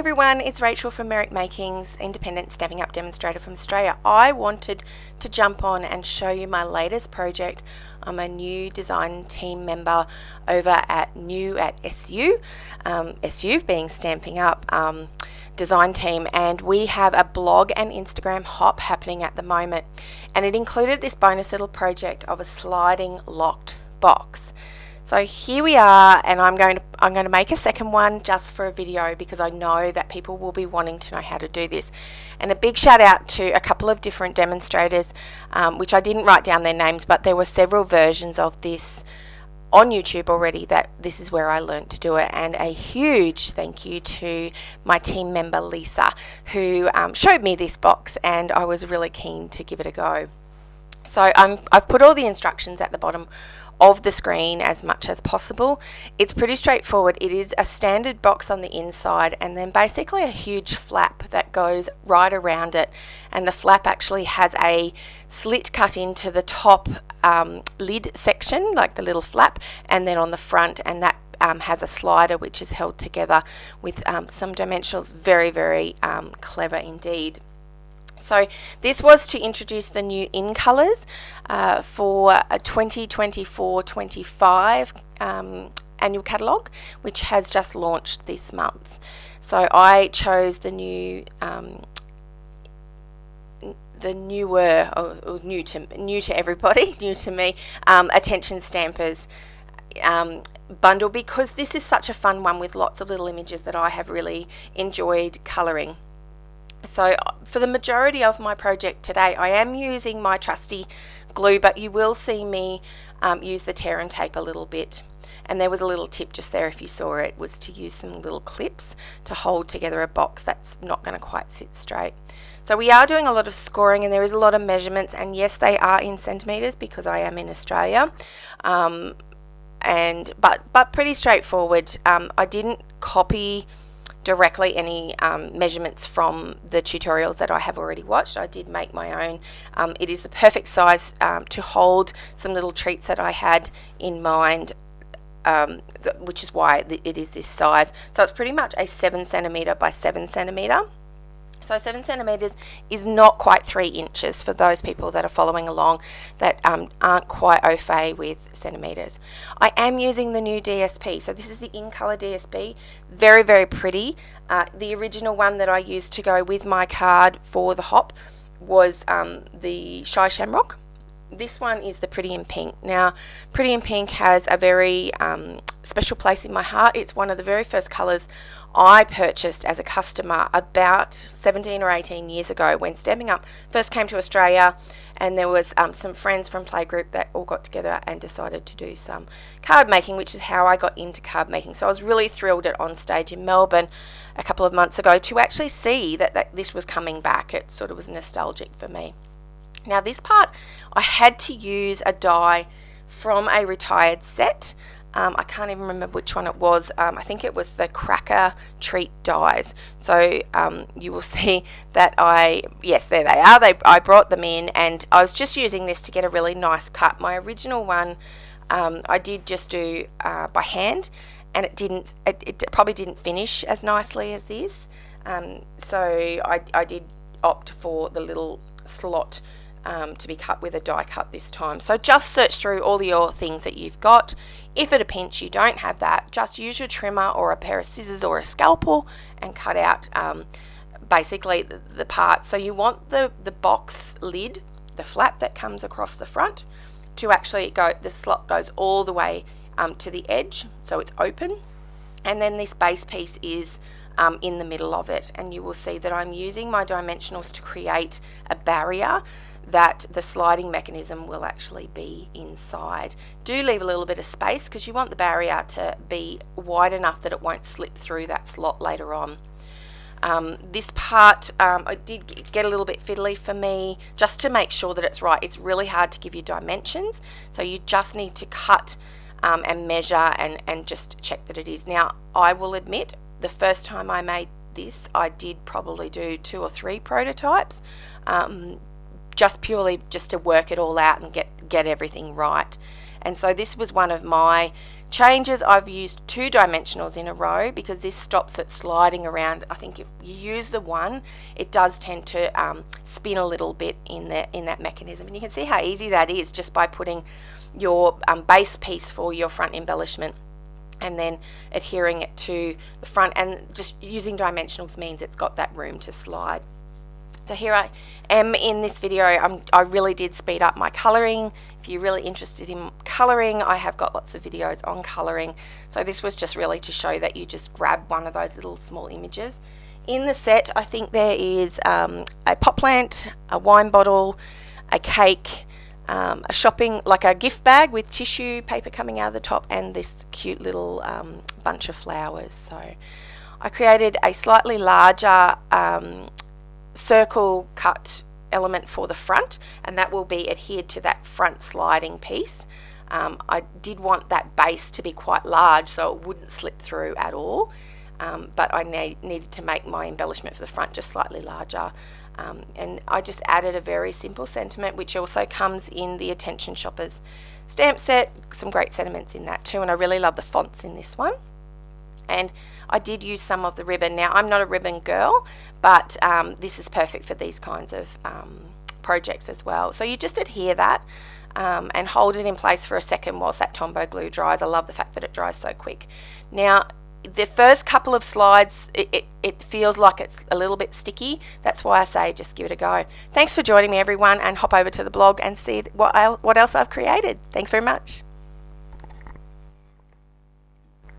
everyone, it's Rachael from Merrick Makings, independent Stampin' Up demonstrator from Australia. I wanted to jump on and show you my latest project. I'm a new design team member over at SU, SU being Stampin' Up design team, and we have a blog and Instagram hop happening at the moment, and it included this bonus little project of a sliding locked box. So here we are, and I'm going to make a second one just for a video because I know that people will be wanting to know how to do this. And a big shout out to a couple of different demonstrators, which I didn't write down their names, but there were several versions of this on YouTube already that this is where I learned to do it. And a huge thank you to my team member Lisa, who showed me this box, and I was really keen to give it a go. So I've put all the instructions at the bottom of the screen as much as possible. It's pretty straightforward. It is a standard box on the inside and then basically a huge flap that goes right around it, and the flap actually has a slit cut into the top lid section, like the little flap, and then on the front, and that has a slider which is held together with some dimensionals. Very clever indeed. So this was to introduce the new in colours for a 2024-25 annual catalogue, which has just launched this month. So I chose the new, new to everybody, new to me, Attention Stampers bundle, because this is such a fun one with lots of little images that I have really enjoyed colouring. So for the majority of my project today, I am using my trusty glue, but you will see me use the tear and tape a little bit. And there was a little tip just there, if you saw it, was to use some little clips to hold together a box that's not going to quite sit straight. So we are doing a lot of scoring, and there is a lot of measurements, and yes, they are in centimetres because I am in Australia. But pretty straightforward. I didn't copy directly any measurements from the tutorials that I have already watched. I did make my own. It is the perfect size to hold some little treats that I had in mind, which is why it is this size. So it's pretty much a 7 centimetre by 7 centimetre. So 7 centimetres is not quite 3 inches for those people that are following along that aren't quite au fait with centimetres. I am using the new DSP. So this is the in colour DSP. Very pretty. The original one that I used to go with my card for the hop was the Shy Shamrock. This one is the Pretty in Pink. Now, Pretty in Pink has a very special place in my heart. It's one of the very first colours I purchased as a customer about 17 or 18 years ago when Stampin' Up first came to Australia, and there was some friends from playgroup that all got together and decided to do some card making, which is how I got into card making. So I was really thrilled at On Stage in Melbourne a couple of months ago to actually see that this was coming back. It sort of was nostalgic for me. Now this part, I had to use a die from a retired set. I can't even remember which one it was. I think it was the Cracker Treat dies. So you will see that yes, there they are. I brought them in, and I was just using this to get a really nice cut. My original one, I did just do by hand, and it probably didn't finish as nicely as this. So I did opt for the little slot to be cut with a die cut this time. So just search through all your things that you've got. If at a pinch you don't have that, just use your trimmer or a pair of scissors or a scalpel and cut out basically the parts. So you want the box lid, the flap that comes across the front, to actually go, the slot goes all the way to the edge, so it's open, and then this base piece is in the middle of it, and you will see that I'm using my dimensionals to create a barrier that the sliding mechanism will actually be inside. Do leave a little bit of space because you want the barrier to be wide enough that it won't slip through that slot later on. This part I did get a little bit fiddly for me just to make sure that it's right. It's really hard to give you dimensions, so you just need to cut and measure and just check that it is. Now I will admit, the first time I made this, I did probably do 2 or 3 prototypes, just purely just to work it all out and get everything right. And so this was one of my changes, I've used 2 dimensionals in a row because this stops it sliding around. I think if you use the one, it does tend to spin a little bit in that mechanism. And you can see how easy that is just by putting your base piece for your front embellishment and then adhering it to the front, and just using dimensionals means it's got that room to slide. So here I am in this video. I really did speed up my colouring. If you're really interested in colouring, I have got lots of videos on colouring. So this was just really to show that you just grab one of those little small images. In the set, I think there is a pot plant, a wine bottle, a cake, a shopping, like a gift bag with tissue paper coming out of the top, and this cute little bunch of flowers. So I created a slightly larger circle cut element for the front, and that will be adhered to that front sliding piece. I did want that base to be quite large so it wouldn't slip through at all, but I needed to make my embellishment for the front just slightly larger. And I just added a very simple sentiment, which also comes in the Attention Shoppers stamp set. Some great sentiments in that too, and I really love the fonts in this one. And I did use some of the ribbon. Now, I'm not a ribbon girl, but this is perfect for these kinds of projects as well. So you just adhere that and hold it in place for a second whilst that Tombow glue dries. I love the fact that it dries so quick. Now, the first couple of slides, it feels like it's a little bit sticky. That's why I say just give it a go. Thanks for joining me, everyone, and hop over to the blog and see what else I've created. Thanks very much.